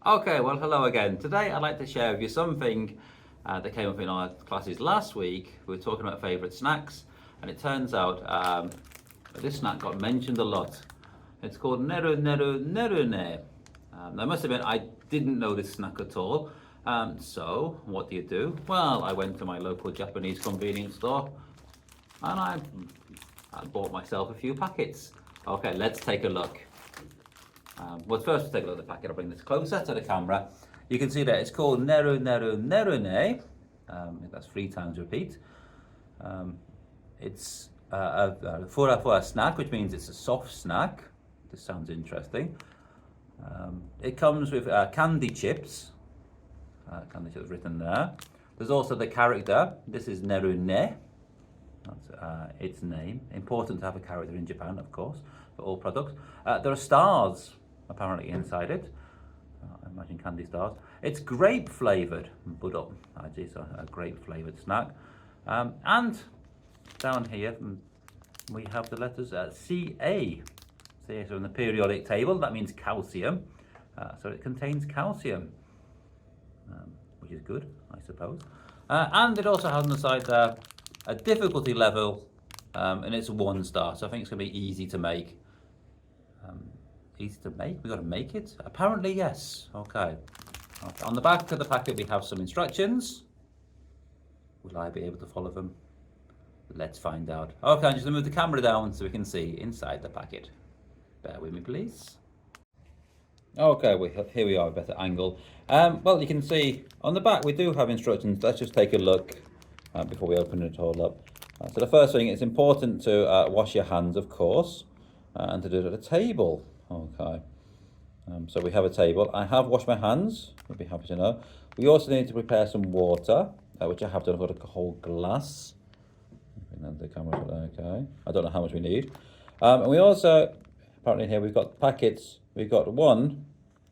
Okay, well, hello again. Today I'd like to share with you something that came up in our classes last week. We were talking about favourite snacks, and it turns out this snack got mentioned a lot. It's called Nerunerunerune. I must admit, I didn't know this snack at all. So, what do? Well, I went to my local Japanese convenience store and I bought myself a few packets. Okay, let's take a look. Well, first we'll take a look at the packet. I'll bring this closer to the camera. You can see that it's called Nerunerunerune. That's 3 times repeat. It's for a snack, which means it's a soft snack. This sounds interesting. It comes with candy chips. Candy chips written there. There's also the character. This is Nerune. That's its name. Important to have a character in Japan, of course, for all products. There are stars apparently inside it. I imagine candy stars. It's grape flavoured. So a grape flavoured snack. And down here we have the letters Ca. So in the periodic table, that means calcium. So it contains calcium, which is good, I suppose. And it also has on the side there a difficulty level, and it's a 1 star. So I think it's going to be easy to make. Easy to make? We've got to make it? Apparently, yes. Okay. On the back of the packet, we have some instructions. Will I be able to follow them? Let's find out. Okay, I'm just going to move the camera down so we can see inside the packet. Bear with me, please. Okay, here we are, a better angle. Well, you can see on the back we do have instructions. Let's just take a look before we open it all up. So the first thing, it's important to wash your hands, of course, and to do it at a table. Okay. So we have a table. I have washed my hands. You'll be happy to know. We also need to prepare some water, which I have done. I've got a whole glass. The camera. Okay. I don't know how much we need. And we also, apparently here we've got packets. We've got 1,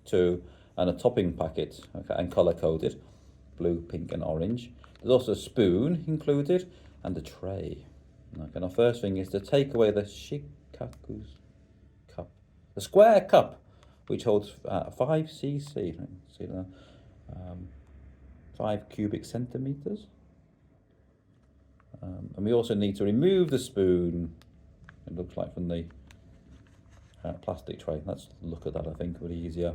2, and a topping packet. Okay, and color coded, blue, pink, and orange. There's also a spoon included and a tray. Okay. Now, first thing is to take away the shikaku's cup, the square cup, which holds 5 cc. See that? 5 cubic centimeters. And we also need to remove the spoon. It looks like from the plastic tray. Let's look at that. I think it'll be easier.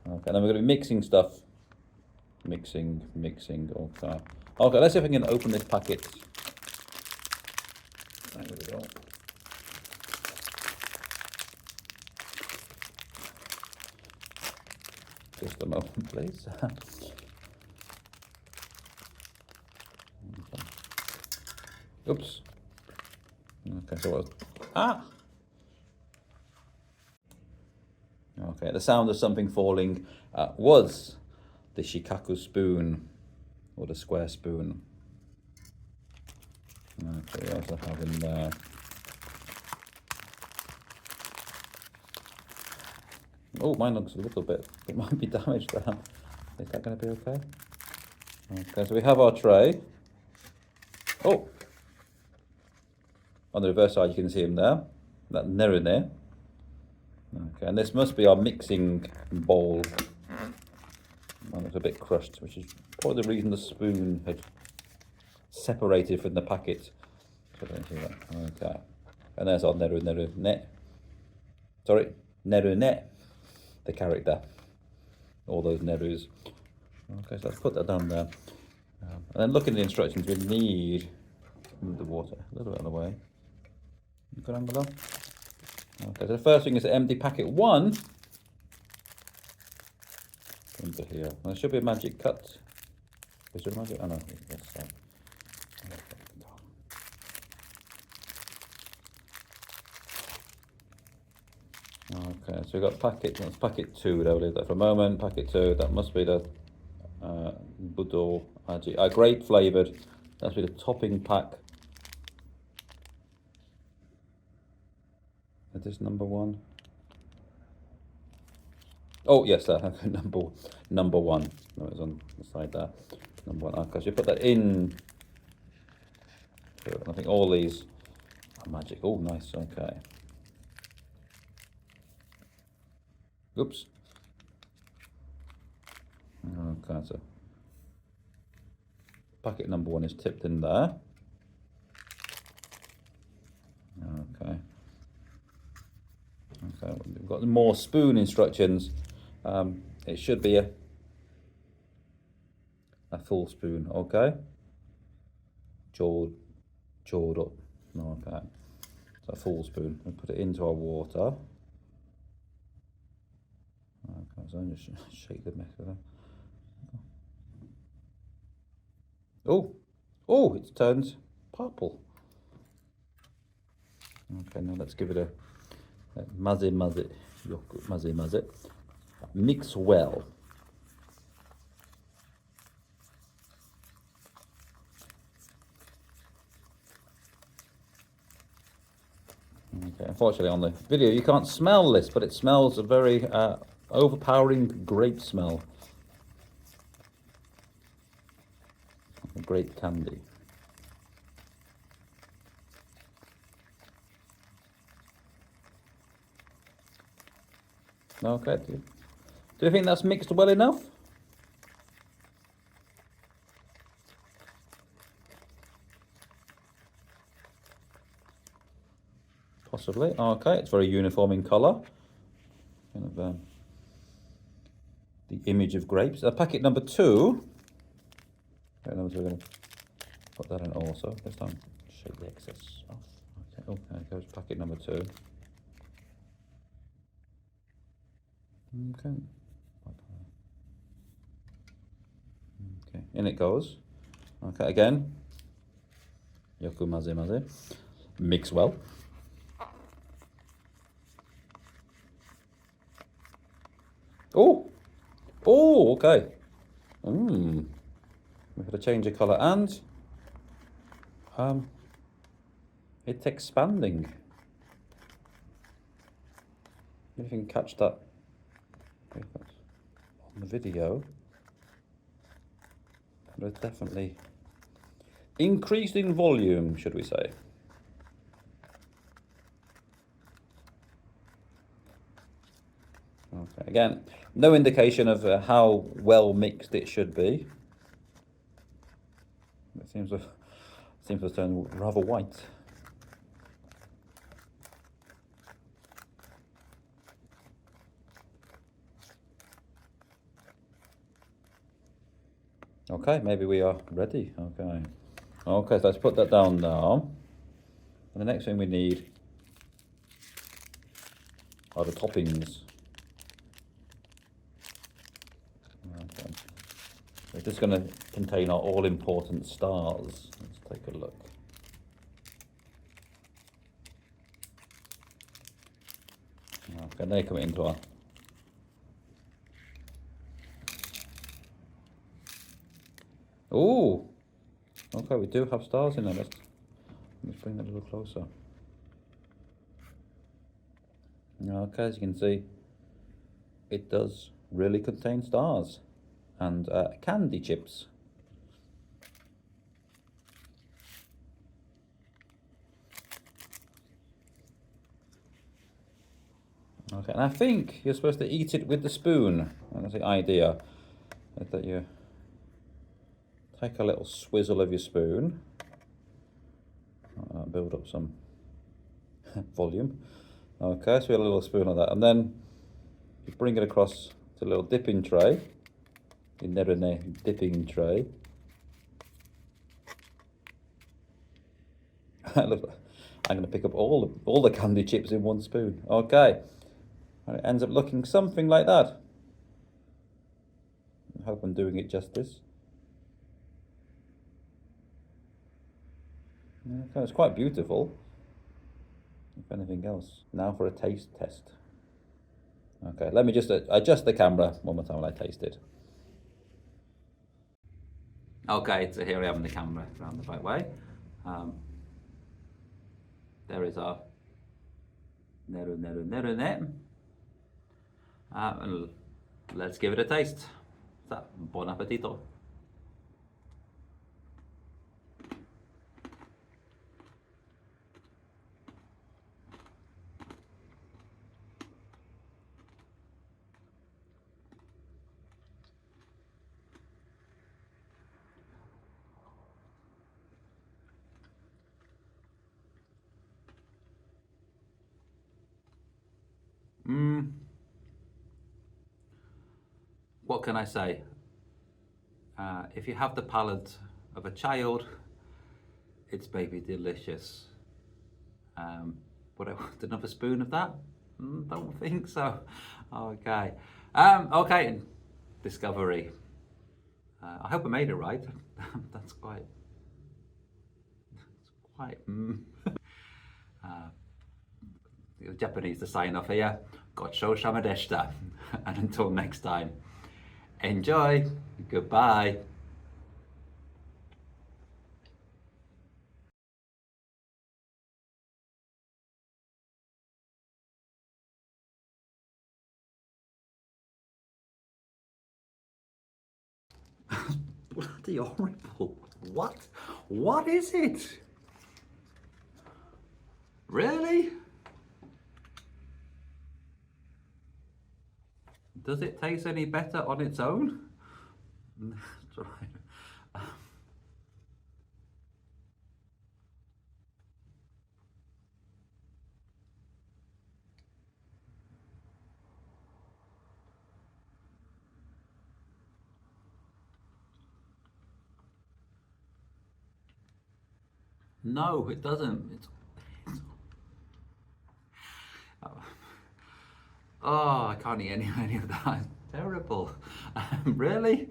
Okay, and then we're going to be mixing stuff. Mixing. Okay. Okay, let's see if we can open this packet. There we go. Just a moment, please. Okay. Oops. Okay, so okay, the sound of something falling was the shikaku spoon, or the square spoon. Okay, we also have in there. Oh, mine looks a little bit, it might be damaged there. Is that going to be okay? Okay, so we have our tray. Oh! On the reverse side, you can see him there. That Nerune. Okay, and this must be our mixing bowl. And it's a bit crushed, which is probably the reason the spoon had separated from the packet. So I don't see that. Okay. And there's our Nerune. Sorry, Nerune, the character. All those Nerus. Okay, so let's put that down there. And then looking at the instructions, we need the water a little bit out of the way. Good angle there. Okay, so the first thing is to empty packet 1 into here. There should be a magic cut. Is there a magic? Oh no, that's that. Okay, so we've got that's packet 2, I'll leave that for a moment. Packet 2, that must be the Budo Aji, grape flavoured. That's be the topping pack. Is this number 1? Oh yes, there. number 1. No, it's on the side there. Number 1. Okay, so you put that in. I think all these are magic. Oh, nice. Okay. Oops. Okay, so packet number 1 is tipped in there. Okay. Okay, we've got more spoon instructions. It should be a full spoon, okay? Jawed up. Okay. So a full spoon. We put it into our water. Okay, so I'm just shake the mix of that. Oh, it's turned purple. Okay, now let's give it a mazze. Mix well. Okay, unfortunately on the video you can't smell this, but it smells a very overpowering grape smell. Grape candy. Okay, do you think that's mixed well enough? Possibly. Okay, it's very uniform in colour. Kind of the image of grapes. Packet number 2. Okay, we're going to put that in also. This time, shake the excess off. Okay, there goes packet number 2. Okay. Okay, in it goes. Okay, again. Yoku maze. Mix well. Oh, okay. We've got to change the colour and it's expanding. If you can catch that on the video. But it's definitely increased in volume, should we say. Okay, again, no indication of how well mixed it should be. It seems to turn rather white. Okay, maybe we are ready. Okay, so let's put that down now. And the next thing we need are the toppings. Okay. It's just going to contain our all-important stars. Let's take a look. Okay, they come into our okay, we do have stars in there. Let's bring that a little closer. Okay, as you can see, it does really contain stars and candy chips. Okay, and I think you're supposed to eat it with the spoon. And that's the idea, that you take a little swizzle of your spoon, build up some volume. Okay, so we have a little spoon like that, and then you bring it across to a little dipping tray, the Nerunerunerune dipping tray. I'm going to pick up all the candy chips in one spoon. Okay, and it ends up looking something like that. I hope I'm doing it justice. Okay, it's quite beautiful. If anything else. Now for a taste test. Okay, let me just adjust the camera one more time while I taste it. Okay, so here I am in the camera around the right way. There is our Nerunerunerune. And let's give it a taste. So, buon appetito. What can I say? If you have the palate of a child, it's maybe delicious. Would I want another spoon of that? Don't think so. Okay. Okay. Discovery. I hope I made it right. That's quite. Japanese to sign off here. Gocho shamadeshita. And until next time, enjoy. Goodbye. Bloody horrible. What? What is it? Really? Does it taste any better on its own? Try. No, it doesn't. Oh, I can't eat any of that. It's terrible. Really?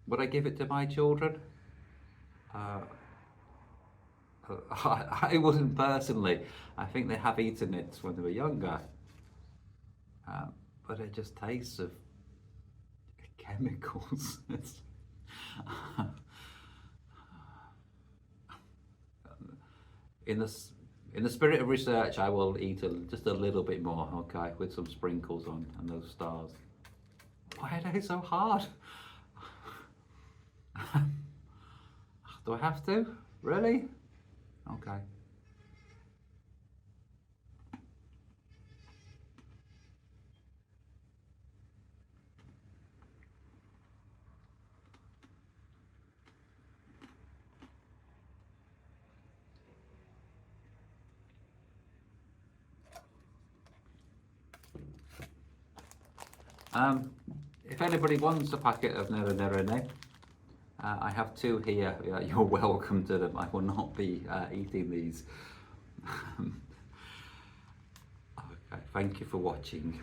Would I give it to my children? I wouldn't personally. I think they have eaten it when they were younger. But it just tastes of chemicals. In the spirit of research, I will eat just a little bit more, okay, with some sprinkles on and those stars. Why are they so hard? Do I have to? Really? Okay. If anybody wants a packet of Nerunerunerune, I have 2 here. You're welcome to them. I will not be eating these. Okay, thank you for watching.